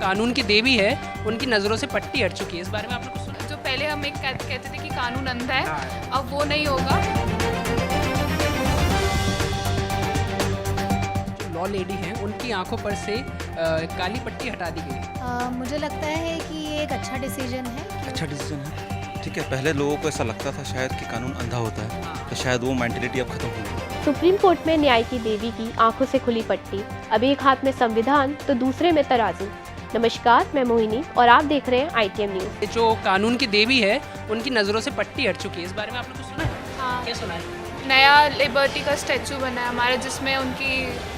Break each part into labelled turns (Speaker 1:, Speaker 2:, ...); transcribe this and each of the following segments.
Speaker 1: कानून की देवी है उनकी नज़रों से पट्टी हट चुकी है, इस बारे में आपने कुछ सुना?
Speaker 2: जो पहले हम एक कहते थे कि कानून अंधा है, अब वो नहीं होगा।
Speaker 1: जो लॉ लेडी हैं उनकी आंखों पर से काली पट्टी हटा दी गई है।
Speaker 3: मुझे लगता है कि ये एक अच्छा डिसीजन है।
Speaker 4: अच्छा डिसीजन है। ठीक है, पहले लोगों को ऐसा लगता था शायद कि कानून अंधा होता है, तो शायद वो मेंटेलिटी अब खत्म हो गई।
Speaker 5: सुप्रीम कोर्ट में न्याय की देवी की आंखों से खुली पट्टी, अब एक हाथ में संविधान तो दूसरे में तराजू। नमस्कार, मैं मोहिनी और आप देख रहे हैं ITM न्यूज़।
Speaker 1: जो कानून की देवी है उनकी नज़रों से पट्टी हट चुकी है, इस बारे में आपने कुछ सुना है?
Speaker 2: हाँ,
Speaker 1: क्या सुना है?
Speaker 2: नया लिबर्टी का स्टैचू बना है हमारा, जिसमें उनकी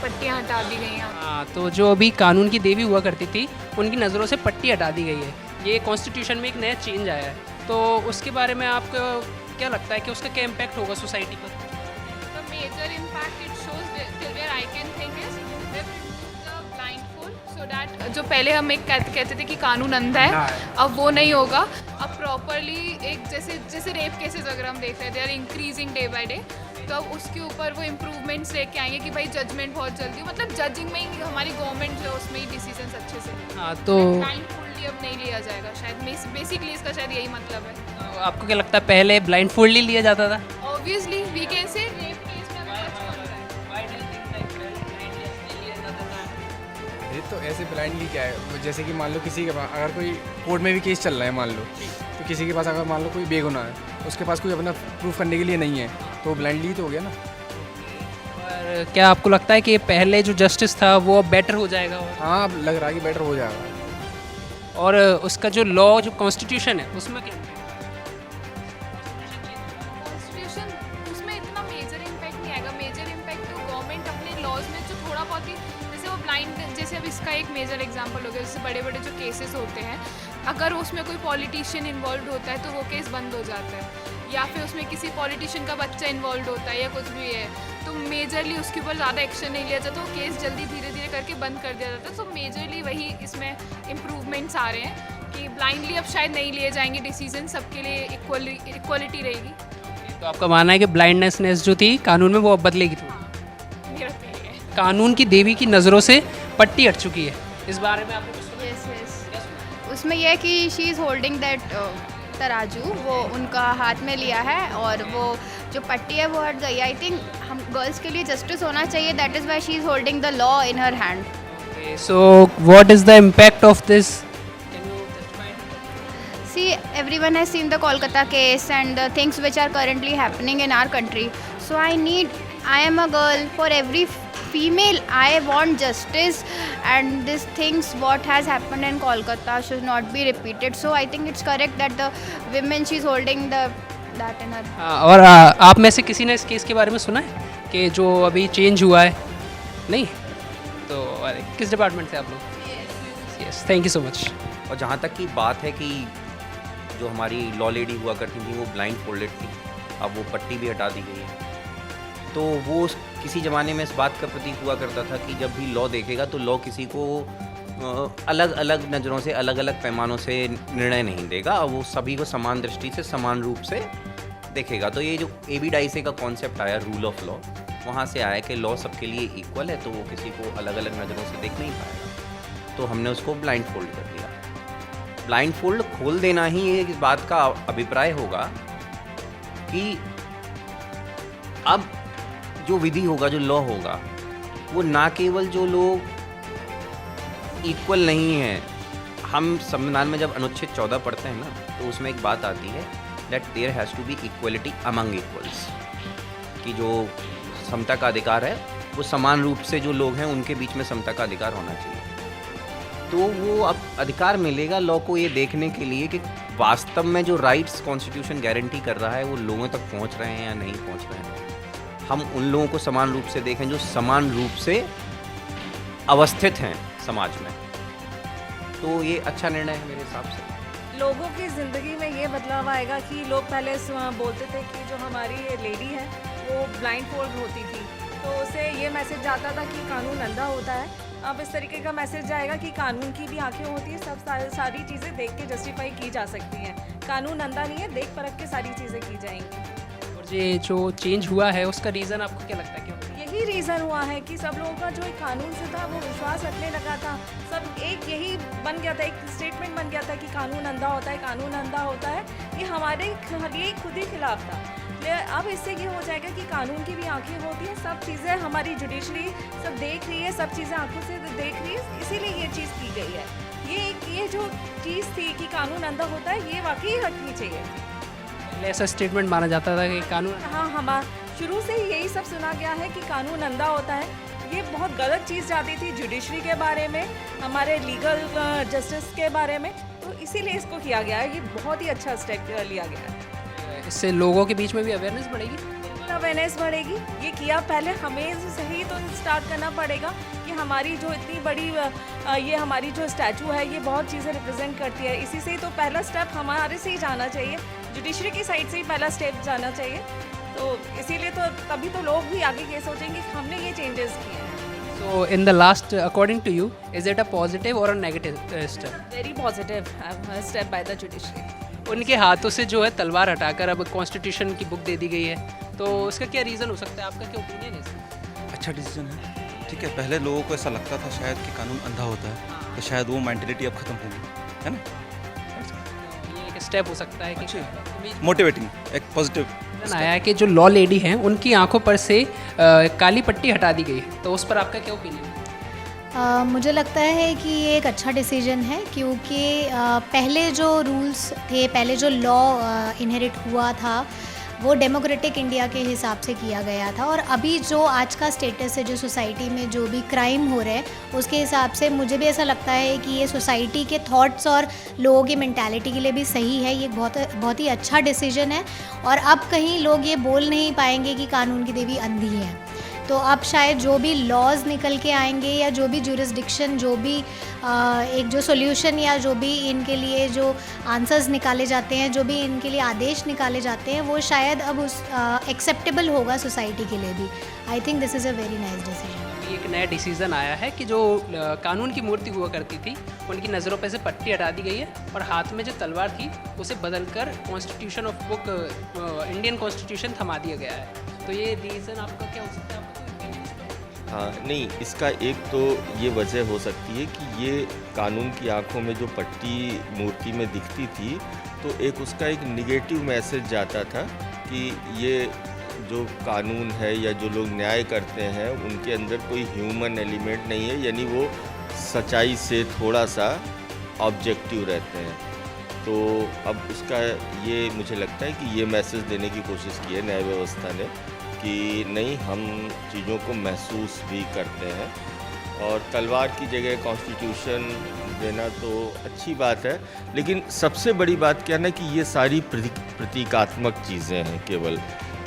Speaker 2: पट्टियाँ हटा दी गई हैं।
Speaker 1: हाँ, तो जो अभी कानून की देवी हुआ करती थी उनकी नज़रों से पट्टी हटा दी गई है। ये कॉन्स्टिट्यूशन में एक नया चेंज आया है, तो उसके बारे में आपको क्या लगता है कि उसका क्या इम्पैक्ट होगा सोसाइटी पर?
Speaker 2: The major impact it shows till where I can think is they've removed the blindfold so that जो पहले हम एक कहते थे कि कानून अंधा है, अब वो नहीं होगा। अब प्रॉपरली एक जैसे रेप केसेस अगर हम देख रहे हैं, they are increasing day by day, तो अब उसके ऊपर वो इम्प्रूवमेंट्स लेके आएंगे कि भाई जजमेंट बहुत जल्दी, मतलब जजिंग में ही हमारी गवर्नमेंट जो है उसमें ही डिसीजंस अच्छे से।
Speaker 1: हाँ, तो
Speaker 2: ब्लाइंडफोल्डली अब नहीं लिया जाएगा शायद, बेसिकली इसका शायद यही मतलब है।
Speaker 1: आपको क्या लगता है पहले ब्लाइंडफोल्डली लिया जाता था?
Speaker 2: Obviously we can say rape case में अगर कुछ बन रहा है।
Speaker 6: ये तो ऐसे ब्लाइंडली क्या है, जैसे कि मान लो किसी के पास अगर कोई कोर्ट में भी केस चल रहा है मान लो, तो किसी के पास अगर मान लो कोई बेगुनाह है, उसके पास कोई अपना प्रूफ करने के लिए नहीं है, तो ब्लाइंडली तो हो गया ना।
Speaker 1: और क्या आपको लगता है कि पहले जो जस्टिस था वो अब बेटर हो जाएगा?
Speaker 6: हाँ, अब लग रहा है कि बेटर हो जाएगा।
Speaker 1: और उसका जो लॉ जो कॉन्स्टिट्यूशन है उसमें क्या
Speaker 2: कॉन्स्टिट्यूशन उसमें इतना मेजर इम्पैक्ट नहीं आएगा। मेजर इम्पैक्ट तो गवर्नमेंट अपने लॉज में जो थोड़ा बहुत ही, जैसे वो ब्लाइंड, जैसे अब इसका एक मेजर एग्जांपल हो गया, जैसे बड़े बड़े जो केसेस होते हैं, अगर उसमें कोई पॉलिटिशियन इन्वॉल्व होता है तो वो केस बंद हो जाता है, या फिर उसमें किसी पॉलिटिशियन का बच्चा इन्वॉल्व होता है या कुछ भी है, तो मेजरली उसके ऊपर ज़्यादा एक्शन नहीं लिया जाता, वो केस जल्दी धीरे धीरे करके बंद कर दिया जाता है। तो मेजरली वही इसमें इम्प्रूवमेंट्स आ रहे हैं कि ब्लाइंडली अब शायद नहीं लिए जाएंगे डिसीजन, सबके लिए इक्वलिटी रहेगी।
Speaker 1: तो आपका मानना है कि ब्लाइंडनेस जो थी कानून में वो अब बदलेगी थोड़ी?
Speaker 2: मेरा तो यही है।
Speaker 1: कानून की देवी की नज़रों से पट्टी हट चुकी है, इस बारे में आपने कुछ सुना?
Speaker 7: यस यस,
Speaker 1: क्या सुना?
Speaker 7: उसमें यह है कि शी इज़ होल्डिंग दैट तराजू, वो उनका हाथ में लिया है और वो जो पट्टी है वो हट गई। आई थिंक हम गर्ल्स के लिए जस्टिस होना चाहिए, that is why she is holding the law in her hand.
Speaker 1: Okay, so what is the impact of this? Can you justify?
Speaker 7: See, everyone has seen the Kolkata case and the things which are currently happening in our country. So I am a girl. For every female, I want justice, and these things what has happened in Kolkata should not be repeated. So I think it's correct that the women, she's holding that in her.
Speaker 1: और आप में से किसी ने इस case के बारे में सुना है कि जो अभी चेंज हुआ है? नहीं? तो अरे किस डिपार्टमेंट से आप लोग? Yes, thank you so much.
Speaker 8: और जहाँ तक की बात है कि जो हमारी लॉ लेडी हुआ करती थी वो ब्लाइंड फोल्डेड थी, अब वो पट्टी भी हटा दी गई है, तो वो किसी ज़माने में इस बात का प्रतीक हुआ करता था कि जब भी लॉ देखेगा तो लॉ किसी को अलग अलग नज़रों से, अलग अलग पैमानों से निर्णय नहीं देगा, वो सभी को समान दृष्टि से, समान रूप से देखेगा। तो ये जो एबी डाइसे का कॉन्सेप्ट आया रूल ऑफ लॉ, वहाँ से आया कि लॉ सबके लिए इक्वल है, तो वो किसी को अलग अलग नज़रों से देख नहीं पाएगा, तो हमने उसको ब्लाइंड फोल्ड कर दिया। ब्लाइंड फोल्ड खोल देना ही इस बात का अभिप्राय होगा कि अब जो विधि होगा, जो लॉ होगा, वो ना केवल जो लोग इक्वल नहीं हैं, हम संविधान में जब अनुच्छेद 14 पढ़ते हैं ना, तो उसमें एक बात आती है that there has to be equality among equals, कि जो समता का अधिकार है वो समान रूप से जो लोग हैं उनके बीच में समता का अधिकार होना चाहिए। तो वो अब अधिकार मिलेगा लॉ को ये देखने के लिए कि वास्तव में जो राइट्स कॉन्स्टिट्यूशन गारंटी कर रहा है वो लोगों तक पहुंच रहे हैं या नहीं पहुंच रहे हैं। हम उन लोगों को समान रूप से देखें जो समान रूप से अवस्थित हैं समाज में, तो ये अच्छा निर्णय है मेरे हिसाब से।
Speaker 9: लोगों की ज़िंदगी में ये बदलाव आएगा कि लोग पहले बोलते थे कि जो हमारी लेडी है वो ब्लाइंड फोल्ड होती थी, तो उसे ये मैसेज जाता था कि कानून अंधा होता है। अब इस तरीके का मैसेज जाएगा कि कानून की भी आंखें होती है, सब सारी चीज़ें देख के जस्टिफाई की जा सकती हैं, कानून अंधा नहीं है, देख परख के सारी चीज़ें की जाएंगी।
Speaker 1: और ये जो चेंज हुआ है उसका रीज़न आपको क्या लगता है क्यों?
Speaker 9: यही यही रीज़न हुआ है कि सब लोगों का जो एक कानून से था वो विश्वास रखने लगा था। सब एक यही बन गया था, एक स्टेटमेंट बन गया था कि कानून अंधा होता है, कानून अंधा होता है। ये हमारे लिए खुद ही खिलाफ था। अब इससे ये हो जाएगा कि कानून की भी आंखें होती हैं, सब चीज़ें हमारी जुडिशरी सब देख रही है, सब चीज़ें आंखों से देख रही है, इसीलिए ये चीज़ की गई है। ये जो चीज़ थी कि कानून अंधा होता है, ये वाकई हटनी चाहिए।
Speaker 1: पहले ऐसा स्टेटमेंट माना जाता था कि कानून
Speaker 9: हाँ, हम शुरू से ही यही सब सुना गया है कि कानून अंधा होता है। ये बहुत गलत चीज़ जाती थी जुडिशरी के बारे में, हमारे लीगल जस्टिस के बारे में, तो इसीलिए इसको किया गया है। ये बहुत ही अच्छा स्टेप लिया गया है।
Speaker 1: इससे लोगों के बीच में भी अवेयरनेस बढ़ेगी।
Speaker 9: अवेयरनेस बढ़ेगी। ये किया पहले हमें सही तो स्टार्ट करना पड़ेगा कि हमारी जो इतनी बड़ी ये हमारी जो स्टैचू है, ये बहुत चीज़ें रिप्रेजेंट करती है। इसी से ही तो पहला स्टेप हमारे से ही जाना चाहिए, जुडिशरी की साइड से ही पहला स्टेप जाना चाहिए। तो इसीलिए तो तभी तो लोग भी आगे ये सोचेंगे कि हमने ये चेंजेस किए हैं।
Speaker 1: So in the last, according to you, is it a positive or a negative step?
Speaker 9: Very positive step by the judiciary.
Speaker 1: उनके हाथों से जो है तलवार हटाकर अब कॉन्स्टिट्यूशन की बुक दे दी गई है, तो उसका क्या रीज़न हो सकता है? आपका क्या ओपिनियन है इसका?
Speaker 4: अच्छा डिसीजन है, ठीक है। पहले लोगों को ऐसा लगता था शायद कि कानून अंधा होता है, तो शायद वो मेंटेलिटी अब खत्म होगी, है ना।
Speaker 1: ये एक स्टेप हो सकता है कि
Speaker 4: मोटिवेटिंग, एक पॉजिटिव
Speaker 1: आया है कि जो लॉ लेडी हैं उनकी आंखों पर से काली पट्टी हटा दी गई है, तो उस पर आपका क्या ओपिनियन है?
Speaker 3: मुझे लगता है कि ये एक अच्छा डिसीजन है, क्योंकि पहले जो रूल्स थे, पहले जो लॉ इनहेरिट हुआ था, वो डेमोक्रेटिक इंडिया के हिसाब से किया गया था। और अभी जो आज का स्टेटस है, जो सोसाइटी में जो भी क्राइम हो रहे हैं, उसके हिसाब से मुझे भी ऐसा लगता है कि ये सोसाइटी के थॉट्स और लोगों की मेंटालिटी के लिए भी सही है। ये बहुत ही अच्छा डिसीजन है। और अब कहीं लोग ये बोल नहीं पाएंगे कि कानून की देवी अंधी है। तो अब शायद जो भी लॉज निकल के आएंगे, या जो भी जुरिस्डिक्शन, जो भी एक जो सॉल्यूशन, या जो भी इनके लिए जो आंसर्स निकाले जाते हैं, जो भी इनके लिए आदेश निकाले जाते हैं, वो शायद अब उस एक्सेप्टेबल होगा सोसाइटी के लिए भी। I think this is a very nice decision.
Speaker 1: एक नया डिसीजन आया है कि जो कानून की मूर्ति हुआ करती थी, उनकी नज़रों पे से पट्टी हटा दी गई है, और हाथ में जो तलवार थी उसे बदलकर constitution of book, Indian constitution थमा दिया गया है। तो ये रीज़न आपका क्या हो सकता है?
Speaker 10: हाँ, नहीं, इसका एक तो ये वजह हो सकती है कि ये कानून की आंखों में जो पट्टी मूर्ति में दिखती थी, तो एक उसका एक निगेटिव मैसेज जाता था कि ये जो कानून है या जो लोग न्याय करते हैं, उनके अंदर कोई ह्यूमन एलिमेंट नहीं है, यानी वो सच्चाई से थोड़ा सा ऑब्जेक्टिव रहते हैं। तो अब उसका ये मुझे लगता है कि ये मैसेज देने की कोशिश की है न्याय व्यवस्था ने कि नहीं, हम चीज़ों को महसूस भी करते हैं, और तलवार की जगह कॉन्स्टिट्यूशन देना तो अच्छी बात है। लेकिन सबसे बड़ी बात क्या है ना कि ये सारी प्रतीकात्मक चीज़ें हैं केवल,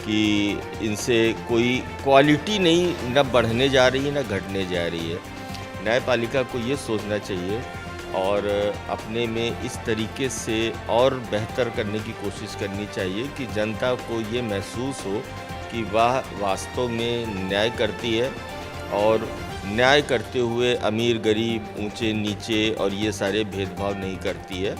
Speaker 10: कि इनसे कोई क्वालिटी नहीं न बढ़ने जा रही है न घटने जा रही है। न्यायपालिका को ये सोचना चाहिए और अपने में इस तरीके से और बेहतर करने की कोशिश करनी चाहिए कि जनता को ये महसूस हो कि वह वास्तव में न्याय करती है, और न्याय करते हुए अमीर गरीब, ऊंचे नीचे और ये सारे भेदभाव नहीं करती है।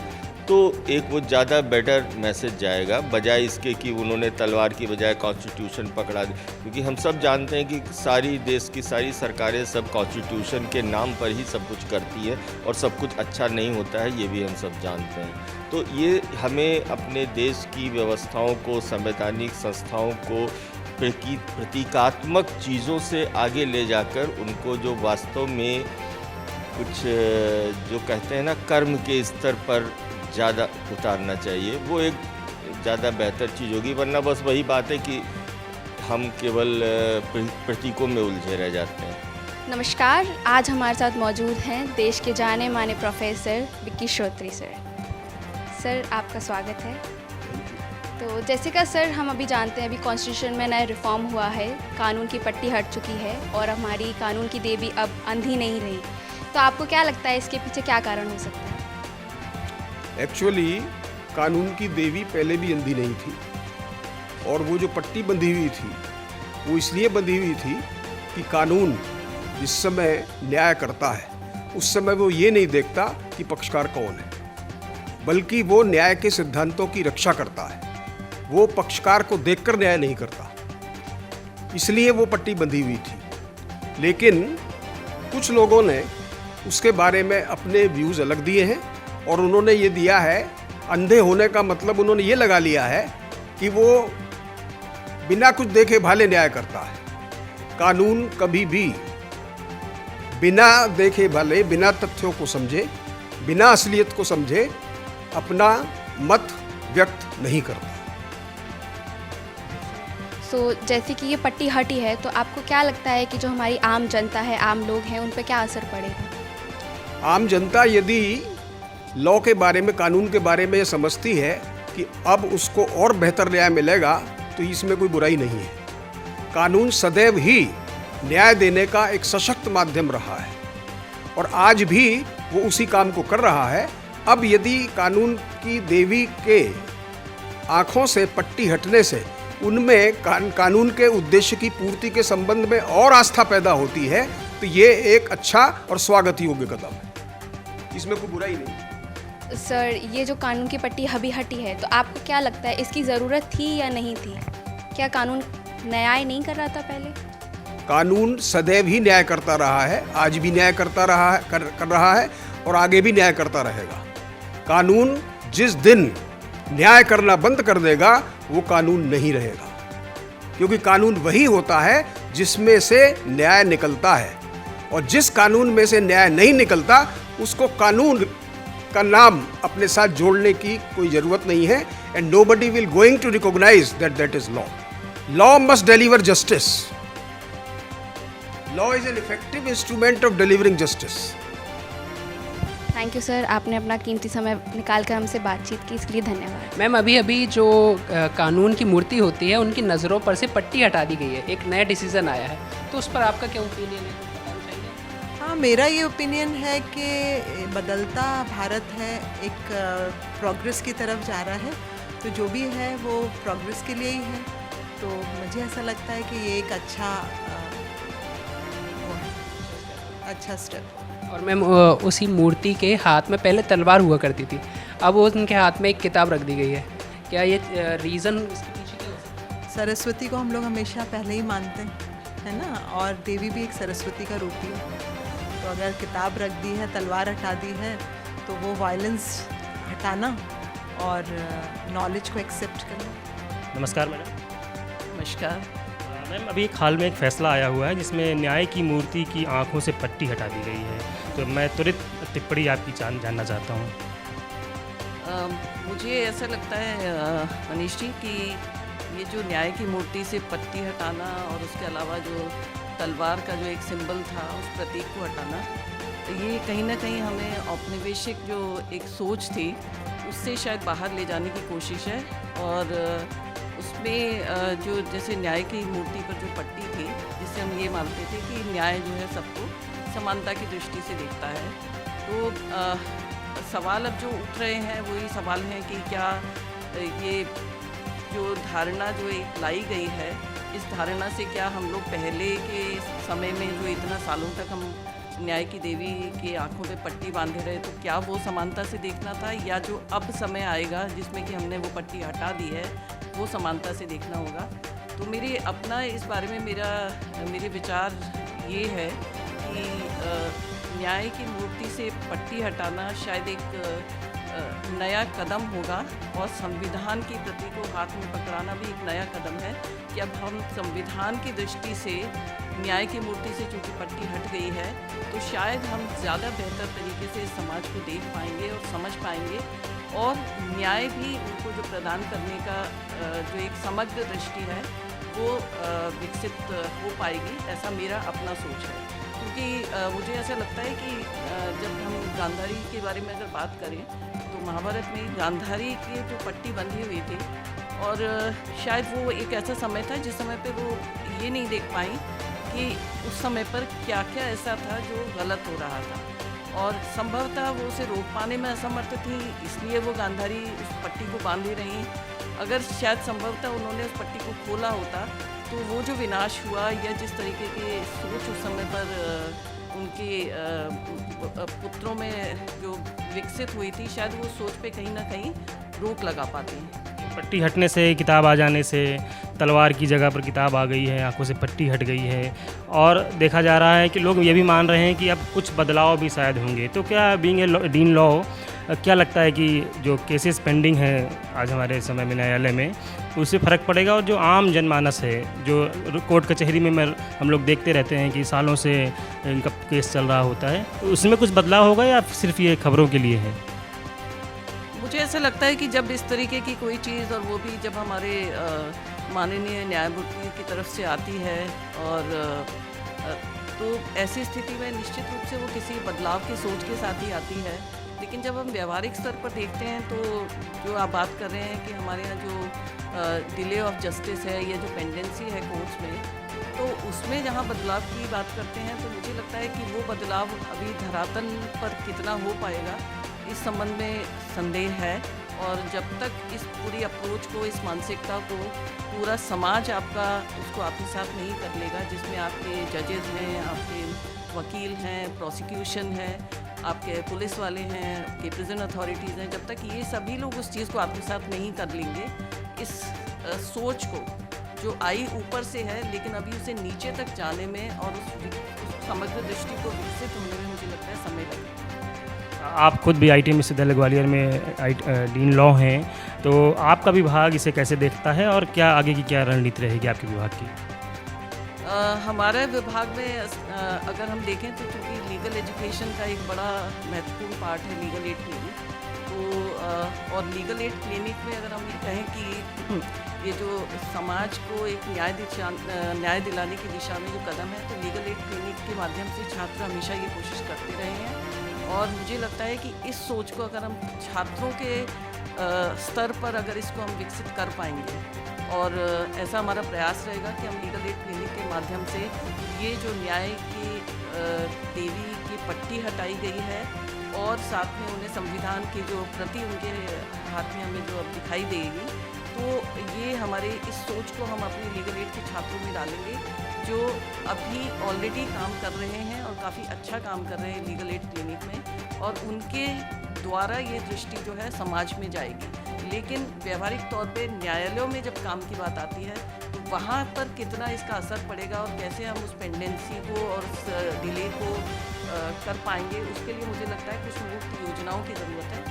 Speaker 10: तो एक वो ज़्यादा बेटर मैसेज जाएगा, बजाय इसके कि उन्होंने तलवार की बजाय कॉन्स्टिट्यूशन पकड़ा दी। क्योंकि हम सब जानते हैं कि सारी देश की सारी सरकारें सब कॉन्स्टिट्यूशन के नाम पर ही सब कुछ करती है, और सब कुछ अच्छा नहीं होता है, ये भी हम सब जानते हैं। तो ये हमें अपने देश की व्यवस्थाओं को, संवैधानिक संस्थाओं को प्रतीकात्मक चीज़ों से आगे ले जाकर उनको जो वास्तव में कुछ जो कहते हैं ना कर्म के स्तर पर ज़्यादा उतारना चाहिए, वो एक ज़्यादा बेहतर चीज़ होगी। वरना बस वही बात है कि हम केवल प्रतीकों में उलझे रह जाते हैं।
Speaker 11: नमस्कार, आज हमारे साथ मौजूद हैं देश के जाने माने प्रोफेसर विक्की श्रोत्री सर। सर, आपका स्वागत है। तो जैसे कि सर हम अभी जानते हैं, अभी कॉन्स्टिट्यूशन में नया रिफॉर्म हुआ है, कानून की पट्टी हट चुकी है और हमारी कानून की देवी अब अंधी नहीं रही। तो आपको क्या लगता है इसके पीछे क्या कारण हो सकता है?
Speaker 12: एक्चुअली कानून की देवी पहले भी अंधी नहीं थी, और वो जो पट्टी बंधी हुई थी वो इसलिए बंधी हुई थी कि कानून जिस समय न्याय करता है उस समय वो ये नहीं देखता कि पक्षकार कौन है, बल्कि वो न्याय के सिद्धांतों की रक्षा करता है। वो पक्षकार को देखकर न्याय नहीं करता, इसलिए वो पट्टी बंधी हुई थी। लेकिन कुछ लोगों ने उसके बारे में अपने व्यूज़ अलग दिए हैं और उन्होंने ये दिया है, अंधे होने का मतलब उन्होंने ये लगा लिया है कि वो बिना कुछ देखे भाले न्याय करता है। कानून कभी भी बिना देखे भाले, बिना तथ्यों को समझे, बिना असलियत को समझे अपना मत व्यक्त नहीं करता।
Speaker 11: सो जैसे कि ये पट्टी हटी है तो आपको क्या लगता है कि जो हमारी आम जनता है, आम लोग हैं, उन पर क्या असर पड़ेगा?
Speaker 12: आम जनता यदि लॉ के बारे में, कानून के बारे में ये समझती है कि अब उसको और बेहतर न्याय मिलेगा तो इसमें कोई बुराई नहीं है। कानून सदैव ही न्याय देने का एक सशक्त माध्यम रहा है और आज भी वो उसी काम को कर रहा है। अब यदि कानून की देवी के आँखों से पट्टी हटने से उनमें कानून के उद्देश्य की पूर्ति के संबंध में और आस्था पैदा होती है तो ये एक अच्छा और स्वागत योग्य कदम है, इसमें कोई बुराई नहीं।
Speaker 11: सर, ये जो कानून की पट्टी अभी हटी है तो आपको क्या लगता है इसकी ज़रूरत थी या नहीं थी? क्या कानून न्याय नहीं कर रहा था पहले?
Speaker 12: कानून सदैव ही न्याय करता रहा है, आज भी न्याय करता रहा है, कर रहा है और आगे भी न्याय करता रहेगा। कानून जिस दिन न्याय करना बंद कर देगा वो कानून नहीं रहेगा, क्योंकि कानून वही होता है जिसमें से न्याय निकलता है और जिस कानून में से न्याय नहीं निकलता उसको कानून का नाम अपने साथ जोड़ने की कोई ज़रूरत नहीं है। And nobody will going to recognise that is law. Law must deliver justice. Law is an effective instrument of delivering justice.
Speaker 11: Thank you sir, आपने अपना कीमती समय निकाल कर हमसे बातचीत की, इसके लिए धन्यवाद।
Speaker 1: मैम, अभी जो कानून की मूर्ति होती है उनकी नज़रों पर से पट्टी हटा दी गई है, एक नया डिसीज़न आया है, तो उस पर आपका क्या ओपिनियन है?
Speaker 13: हाँ, मेरा ये ओपिनियन है कि बदलता भारत है, एक प्रोग्रेस की तरफ जा रहा है, तो जो भी है वो प्रोग्रेस के लिए ही है। तो मुझे ऐसा लगता है कि ये एक अच्छा स्टेप।
Speaker 1: और मैम, उसी मूर्ति के हाथ में पहले तलवार हुआ करती थी, अब उनके हाथ में एक किताब रख दी गई है। क्या ये रीज़न इसके पीछे क्या हो सकता है?
Speaker 13: सरस्वती को हम लोग हमेशा पहले ही मानते हैं, है ना, और देवी भी एक सरस्वती का रूप ही है। तो अगर किताब रख दी है, तलवार हटा दी है, तो वो वायलेंस हटाना और नॉलेज को एक्सेप्ट करना।
Speaker 14: नमस्कार मैडम।
Speaker 13: नमस्कार
Speaker 14: मैम, अभी एक हाल में एक फ़ैसला आया हुआ है जिसमें न्याय की मूर्ति की आंखों से पट्टी हटा दी गई है, तो मैं त्वरित टिप्पणी आपकी जानना चाहता हूँ।
Speaker 15: मुझे ऐसा लगता है मनीष जी कि ये जो न्याय की मूर्ति से पट्टी हटाना और उसके अलावा जो तलवार का जो एक सिंबल था उस प्रतीक को हटाना, तो ये कहीं ना कहीं हमें औपनिवेशिक जो एक सोच थी उससे शायद बाहर ले जाने की कोशिश है। और उसमें जो जैसे न्याय की मूर्ति पर जो पट्टी थी, जिससे हम ये मानते थे कि न्याय जो है सबको समानता की दृष्टि से देखता है, तो सवाल अब जो उठ रहे हैं वही सवाल हैं कि क्या ये जो धारणा जो एक लाई गई है, इस धारणा से क्या हम लोग पहले के समय में जो इतना सालों तक हम न्याय की देवी के आंखों पे पट्टी बांधे रहे, तो क्या वो समानता से देखना था, या जो अब समय आएगा जिसमें कि हमने वो पट्टी हटा दी है वो समानता से देखना होगा। तो मेरे अपना इस बारे में मेरे विचार ये है कि न्याय की मूर्ति से पट्टी हटाना शायद एक नया कदम होगा और संविधान की प्रति को हाथ में पकड़ाना भी एक नया कदम है कि अब हम संविधान की दृष्टि से न्याय की मूर्ति से चूँकि पट्टी हट गई है तो शायद हम ज़्यादा बेहतर तरीके से समाज को देख पाएंगे और समझ पाएंगे और न्याय भी उनको जो प्रदान करने का जो एक समग्र दृष्टि है वो विकसित हो पाएगी, ऐसा मेरा अपना सोच है। क्योंकि मुझे ऐसा लगता है कि जब हम गांधारी के बारे में अगर बात करें तो महाभारत में गांधारी की जो पट्टी बंधी हुई थी और शायद वो एक ऐसा समय था जिस समय पे वो ये नहीं देख पाई कि उस समय पर क्या क्या ऐसा था जो गलत हो रहा था और संभवतः वो उसे रोक पाने में असमर्थ थी, इसलिए वो गांधारी उस पट्टी को बांधे रहीं। अगर शायद संभवतः उन्होंने उस पट्टी को खोला होता तो वो जो विनाश हुआ या जिस तरीके की सोच उस समय पर उनके पुत्रों में जो विकसित हुई थी, शायद वो सोच पे कहीं ना कहीं रोक लगा पाते हैं।
Speaker 14: पट्टी हटने से, किताब आ जाने से तलवार की जगह पर किताब आ गई है, आंखों से पट्टी हट गई है और देखा जा रहा है कि लोग ये भी मान रहे हैं कि अब कुछ बदलाव भी शायद होंगे। तो क्या बीइंग ए डीन लॉ क्या लगता है कि जो केसेस पेंडिंग हैं आज हमारे समय में न्यायालय में, उससे फ़र्क पड़ेगा? और जो आम जनमानस है, जो कोर्ट कचहरी में हम लोग देखते रहते हैं कि सालों से इनका केस चल रहा होता है, तो उसमें कुछ बदलाव होगा या सिर्फ ये खबरों के लिए है?
Speaker 15: मुझे ऐसा लगता है कि जब इस तरीके की कोई चीज़, और वो भी जब हमारे माननीय न्यायमूर्ति की तरफ से आती है, और तो ऐसी स्थिति में निश्चित रूप से वो किसी बदलाव की सोच के साथ ही आती है। लेकिन जब हम व्यवहारिक स्तर पर देखते हैं तो जो आप बात कर रहे हैं कि हमारे यहाँ जो डिले ऑफ जस्टिस है, ये जो पेंडेंसी है कोर्ट्स में, तो उसमें जहाँ बदलाव की बात करते हैं तो मुझे लगता है कि वो बदलाव अभी धरातल पर कितना हो पाएगा इस संबंध में संदेह है। और जब तक इस पूरी अप्रोच को, इस मानसिकता को पूरा समाज आपका उसको आत्मसात नहीं कर लेगा, जिसमें आपके जजेस हैं, आपके वकील हैं, प्रोसिक्यूशन है, आपके पुलिस वाले हैं, आपके प्रिजन अथॉरिटीज़ हैं, जब तक ये सभी लोग उस चीज़ को आत्मसात नहीं कर लेंगे, इस सोच को जो आई ऊपर से है लेकिन अभी उसे नीचे तक जाने में और उस समग्र दृष्टि को विकसित होने में मुझे लगता है समय लगेगा।
Speaker 14: आप खुद भी ITM विश्वविद्यालय ग्वालियर में डीन लॉ हैं, तो आपका विभाग इसे कैसे देखता है और क्या आगे की क्या रणनीति रहेगी आपके विभाग की?
Speaker 15: हमारे विभाग में अगर हम देखें तो चूँकि लीगल एजुकेशन का एक बड़ा महत्वपूर्ण पार्ट है लीगल एड क्लिनिक, तो और लीगल एड क्लिनिक में अगर हम ये कहें कि ये जो समाज को एक न्याय दिलाने की दिशा में जो कदम है, तो लीगल एड क्लिनिक के माध्यम से छात्र हमेशा ये कोशिश करते रहे हैं। और मुझे लगता है कि इस सोच को अगर हम छात्रों के स्तर पर अगर इसको हम विकसित कर पाएंगे, और ऐसा हमारा प्रयास रहेगा कि हम लीगल एड क्लिनिक के माध्यम से ये जो न्याय की देवी की पट्टी हटाई गई है और साथ में उन्हें संविधान की जो प्रति उनके हाथ में हमें जो अब दिखाई देगी, तो ये हमारे इस सोच को हम अपने लीगल एड के छात्रों में डालेंगे जो अभी ऑलरेडी काम कर रहे हैं और काफ़ी अच्छा काम कर रहे हैं लीगल एड क्लिनिक में, और उनके द्वारा ये दृष्टि जो है समाज में जाएगी। लेकिन व्यवहारिक तौर पे न्यायालयों में जब काम की बात आती है तो वहाँ पर कितना इसका असर पड़ेगा और कैसे हम उस पेंडेंसी को और उस डिले को कर पाएंगे, उसके लिए मुझे लगता है कुछ मुफ्त योजनाओं की ज़रूरत है,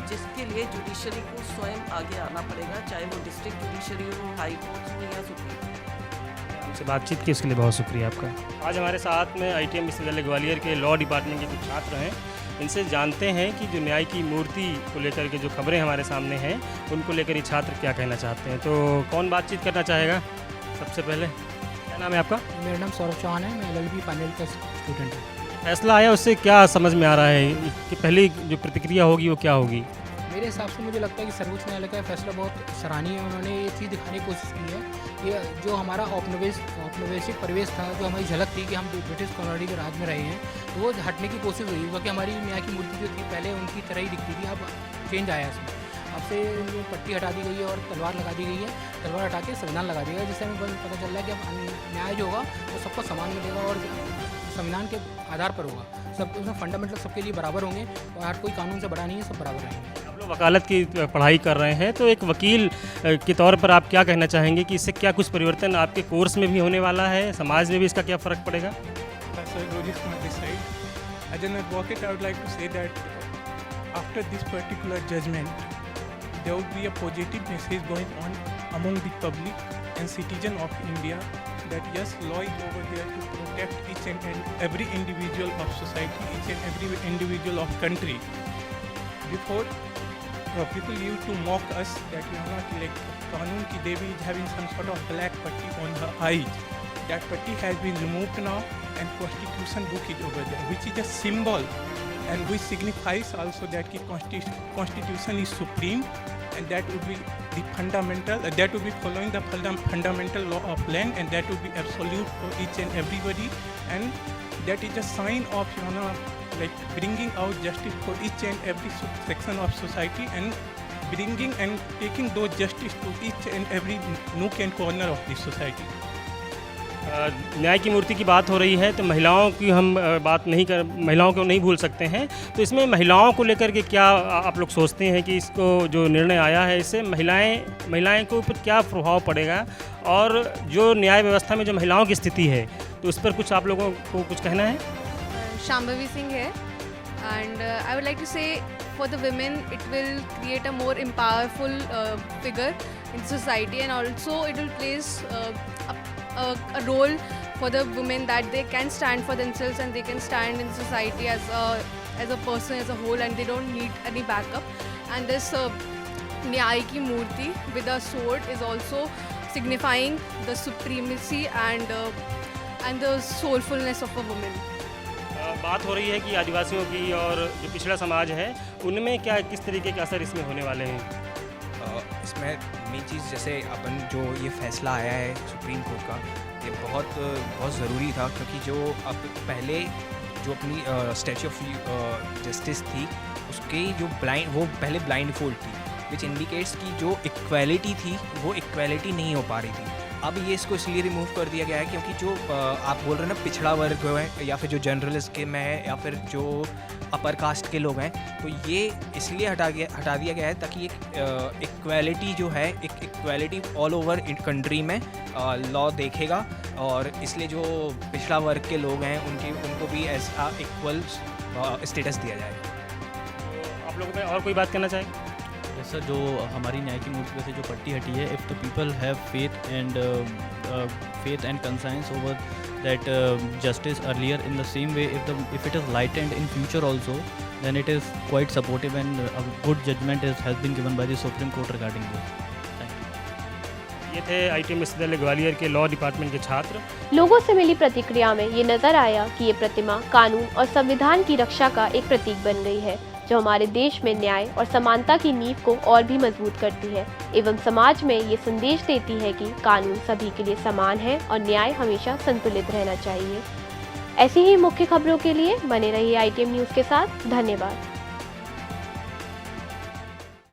Speaker 15: जिसके लिए जुडिशरी को स्वयं आगे आना पड़ेगा, चाहे वो डिस्ट्रिक्ट जुडिशरी हो, हाई कोर्ट हो या सुप्रीम कोर्ट।
Speaker 14: हमसे बातचीत की उसके लिए बहुत शुक्रिया आपका। आज हमारे साथ में ITM विश्वविद्यालय ग्वालियर के लॉ डिपार्टमेंट के कुछ छात्र हैं, इनसे जानते हैं कि जो न्याय की मूर्ति को लेकर के जो खबरें हमारे सामने हैं, उनको लेकर ये छात्र क्या कहना चाहते हैं। तो कौन बातचीत करना चाहेगा? सबसे पहले क्या नाम है आपका?
Speaker 16: मेरा नाम सौरभ चौहान है, मैं LLB फाइनल का स्टूडेंट हूँ।
Speaker 14: फैसला आया, उससे क्या समझ में आ रहा है कि पहली जो प्रतिक्रिया होगी वो क्या होगी?
Speaker 16: मेरे हिसाब से मुझे लगता है कि सर्वोच्च न्यायालय का फैसला बहुत सराहनीय है। उन्होंने ये चीज़ दिखाने की कोशिश की है, ये जो हमारा औपनिवेशिक परिवेश था, जो हमारी झलक थी कि हम ब्रिटिश कॉलोनी के राज में रहे हैं, तो वो हटने की कोशिश हुई, क्योंकि हमारी न्याय की मूर्ति जो थी पहले उनकी तरह ही दिखती थी, अब चेंज आया इसमें। अब से पट्टी हटा दी गई है और तलवार लगा दी गई है, तलवार हटा के संविधान लगा दिया गया, जिससे हमें पता चल रहा है कि अब न्याय जो होगा वो सबको समान मिलेगा और संविधान के आधार पर होगा, सब उसमें फंडामेंटल सबके लिए बराबर होंगे और हर कोई कानून से बड़ा नहीं है, सब बराबर रहेंगे।
Speaker 14: आप लोग वकालत की पढ़ाई कर रहे हैं, तो एक वकील के तौर पर आप क्या कहना चाहेंगे कि इससे क्या कुछ परिवर्तन आपके कोर्स में भी होने वाला है, समाज में भी इसका क्या फ़र्क पड़ेगा?
Speaker 17: As an advocate, I would like to say that after this particular judgment, there would be a positive message going on among the public and citizen of India that yes, law is over there to protect each and every individual of society, each and every individual of country. Before, people used to mock us that you are not like Kanun ki Devi is having some sort of black putty on her eyes. That putty has been removed now and Constitution book is over there, which is a symbol and which signifies also that the Constitution is supreme and that would be the fundamental, that would be following the fundamental law of land and that would be absolute for each and everybody, and that is a sign of, you know, like bringing out justice for each and every section of society and bringing and taking those justice to each and every nook and corner of this society.
Speaker 14: न्याय की मूर्ति की बात हो रही है तो महिलाओं की हम महिलाओं को नहीं भूल सकते हैं। तो इसमें महिलाओं को लेकर के क्या आप लोग सोचते हैं कि इसको जो निर्णय आया है इससे महिलाएं के ऊपर क्या प्रभाव पड़ेगा, और जो न्याय व्यवस्था में जो महिलाओं की स्थिति है तो उस पर कुछ आप लोगों को कुछ कहना है?
Speaker 11: शांभवी सिंह है, and I would like to say for the women it will create a more empowerful figure in society, and also it will place a role for the women that they can stand for themselves and they can stand in society as a person as a whole, and they don't need any backup. And this Nyay ki Murti with a sword is also signifying the supremacy and the soulfulness of a woman.
Speaker 14: बात हो रही है कि आदिवासियों की और जो पिछड़ा समाज है उनमें क्या किस तरीके के असर इसमें होने वाले हैं?
Speaker 6: इसमें मेन चीज़ जैसे अपन जो ये फैसला आया है सुप्रीम कोर्ट का, ये बहुत ज़रूरी था, क्योंकि जो अब पहले जो अपनी स्टैच्यू ऑफ जस्टिस थी उसके जो वो पहले ब्लाइंड फोल्ड थी, विच इंडिकेट्स की जो इक्वालिटी थी वो इक्वालिटी नहीं हो पा रही थी। अब ये इसको इसलिए रिमूव कर दिया गया है क्योंकि जो आप बोल रहे हैं ना पिछड़ा वर्ग है या फिर जो जनरलिस्ट के में है या फिर जो अपर कास्ट के लोग हैं, तो ये इसलिए हटा दिया गया है ताकि एक इक्वालिटी जो है, एक इक्वालिटी ऑल ओवर कंट्री में लॉ देखेगा, और इसलिए जो पिछड़ा वर्ग के लोग हैं उनको भी ऐसा इक्वल स्टेटस दिया जाएगा।
Speaker 14: तो आप लोगों में और कोई बात करना चाहेंगे?
Speaker 18: सर, जो हमारी न्याय की मूर्ति पे से जो पट्टी हटी है, if the people have faith and conscience over that justice earlier, in the same way if it is lightened in future also, then it is quite supportive, and a good judgment has been given by the Supreme Court regarding this.
Speaker 14: ये थे ITM विश्वविद्यालय ग्वालियर के law department के छात्र।
Speaker 5: लोगों से मिली प्रतिक्रिया में ये नजर आया कि ये प्रतिमा कानून और संविधान की रक्षा का एक प्रतीक बन गई है, जो हमारे देश में न्याय और समानता की नींव को और भी मजबूत करती है एवं समाज में ये संदेश देती है कि कानून सभी के लिए समान है और न्याय हमेशा संतुलित रहना चाहिए। ऐसी ही मुख्य खबरों के लिए बने रहिए ITM न्यूज़ के साथ। धन्यवाद।